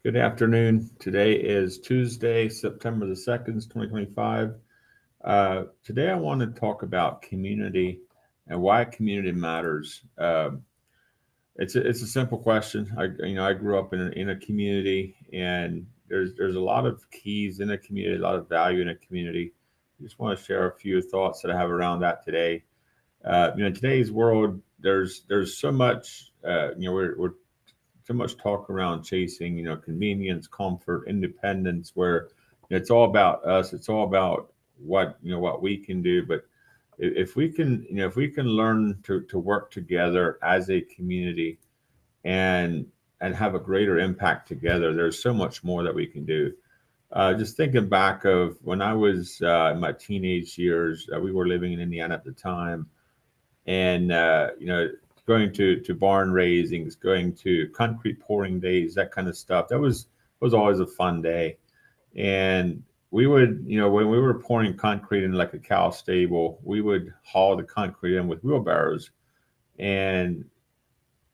Good afternoon. Today is Tuesday, September the 2nd, 2025. Today I want to talk about community and why community matters. It's a simple question. I grew up in a community, and there's a lot of keys in a community, a lot of value in a community. I just want to share a few thoughts that I have around that today. In today's world, there's so much. We're so much talk around chasing, convenience, comfort, independence, where it's all about us. It's all about what we can do. But if we can, if we can learn to work together as a community and have a greater impact together, there's so much more that we can do. Just thinking back of when I was in my teenage years, we were living in Indiana at the time, and going to barn raisings, going to concrete pouring days, that kind of stuff. That was always a fun day. And we would, when we were pouring concrete in like a cow stable, we would haul the concrete in with wheelbarrows. And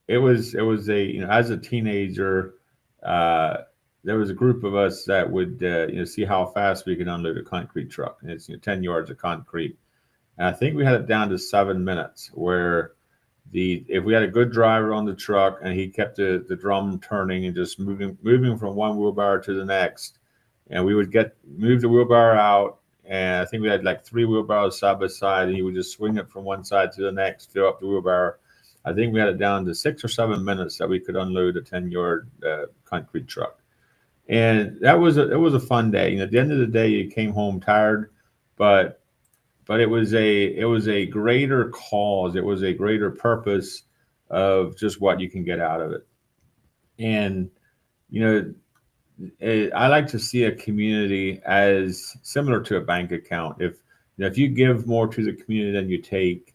it was a, as a teenager, uh there was a group of us that would see how fast we could unload a concrete truck. And it's 10 yards of concrete, and I think we had it down to 7 minutes, where the if we had a good driver on the truck and he kept the drum turning and just moving from one wheelbarrow to the next, and we would move the wheelbarrow out. And I think we had like three wheelbarrows side by side, and he would just swing it from one side to the next, fill up the wheelbarrow. I think we had it down to 6 or 7 minutes that we could unload a 10-yard concrete truck. And it was a fun day. At the end of the day, you came home tired, but it was a greater cause. It was a greater purpose of just what you can get out of it. And you know, I like to see a community as similar to a bank account. If you give more to the community than you take,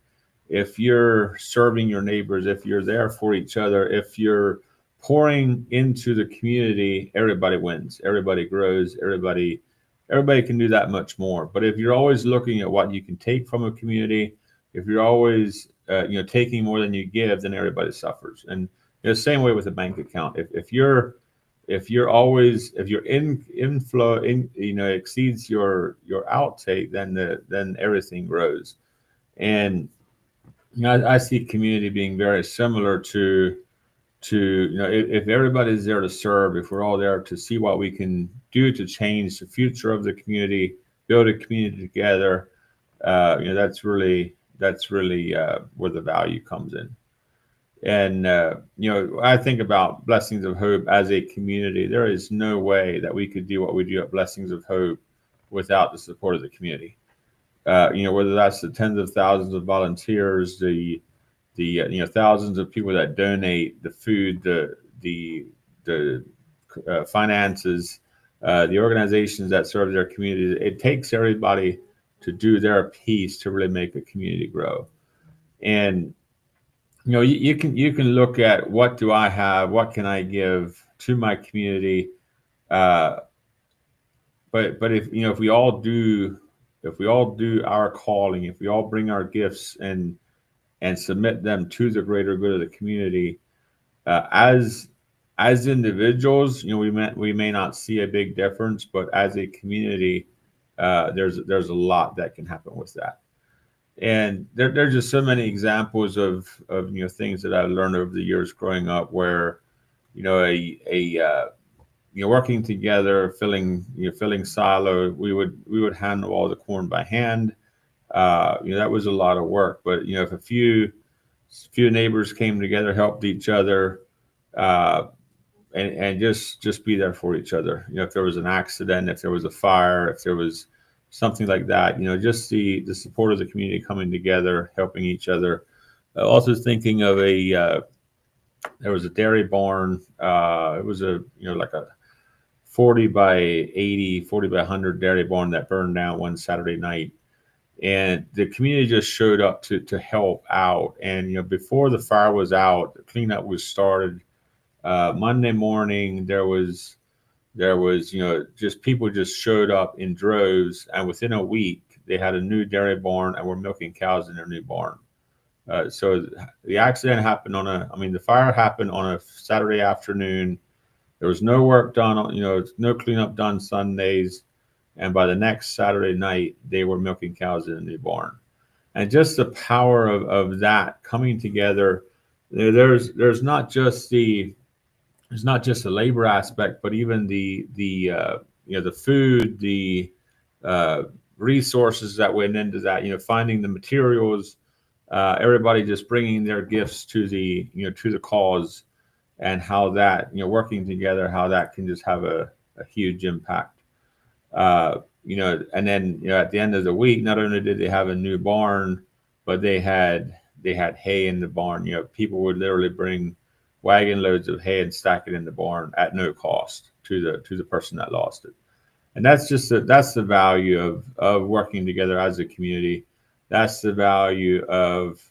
if you're serving your neighbors, if you're there for each other, if you're pouring into the community, everybody wins, everybody grows, everybody can do that much more. But if you're always looking at what you can take from a community, if you're always taking more than you give, then everybody suffers. And same way with a bank account. If your inflow exceeds your outtake, then everything grows. And I see community being very similar to if everybody's there to serve, if we're all there to see what we can do to change the future of the community, build a community together. That's really where the value comes in. And I think about Blessings of Hope as a community. There is no way that we could do what we do at Blessings of Hope without the support of the community. Whether that's the tens of thousands of volunteers, the thousands of people that donate, the food, the finances, the organizations that serve their communities. It takes everybody to do their piece to really make a community grow. And you can look at, what do I have, what can I give to my community. uh, but if we all do our calling, if we all bring our gifts and submit them to the greater good of the community, as individuals, we may not see a big difference, but as a community, there's a lot that can happen with that. And there's just so many examples of things that I've learned over the years growing up, where working together, filling silo. We would handle all the corn by hand. That was a lot of work. But if a few neighbors came together, helped each other, uh, and just be there for each other. If there was an accident, if there was a fire, if there was something like that, just the support of the community coming together, helping each other. Also thinking of there was a dairy barn. It was like a 40 by 80, 40 by 100 dairy barn that burned down one Saturday night. And the community just showed up to help out. And before the fire was out, the cleanup was started. Monday morning, there was just people just showed up in droves, and within a week they had a new dairy barn and were milking cows in their new barn. So the accident happened the fire happened on a Saturday afternoon. There was no work done on, no cleanup done Sundays. And by the next Saturday night, they were milking cows in a new barn. And just the power of that coming together. There's not just the It's not just the labor aspect, but even the food, the uh, resources that went into that. Finding the materials, everybody just bringing their gifts to the cause, and how that working together, how that can just have a huge impact. And then at the end of the week, not only did they have a new barn, but they had hay in the barn. People would literally bring wagon loads of hay and stack it in the barn at no cost to the person that lost it. And that's the value of working together as a community. That's the value of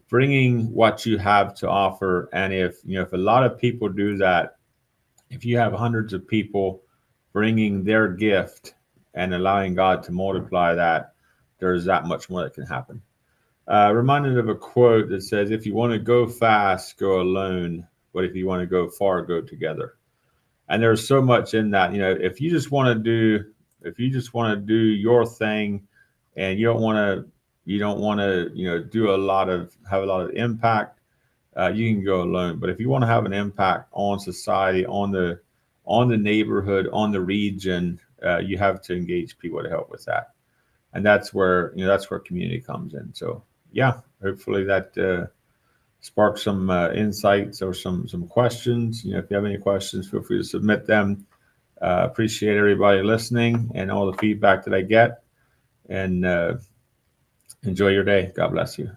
bringing what you have to offer. And if a lot of people do that, if you have hundreds of people bringing their gift and allowing God to multiply that, there's that much more that can happen. Reminded of a quote that says, "If you want to go fast, go alone. But if you want to go far, go together." And there's so much in that. If you just want to do your thing, and you don't want to do have a lot of impact, you can go alone. But if you want to have an impact on society, on the neighborhood, on the region, you have to engage people to help with that. And that's where community comes in. So yeah, hopefully that sparks some insights or some questions. If you have any questions, feel free to submit them. Appreciate everybody listening and all the feedback that I get. And enjoy your day. God bless you.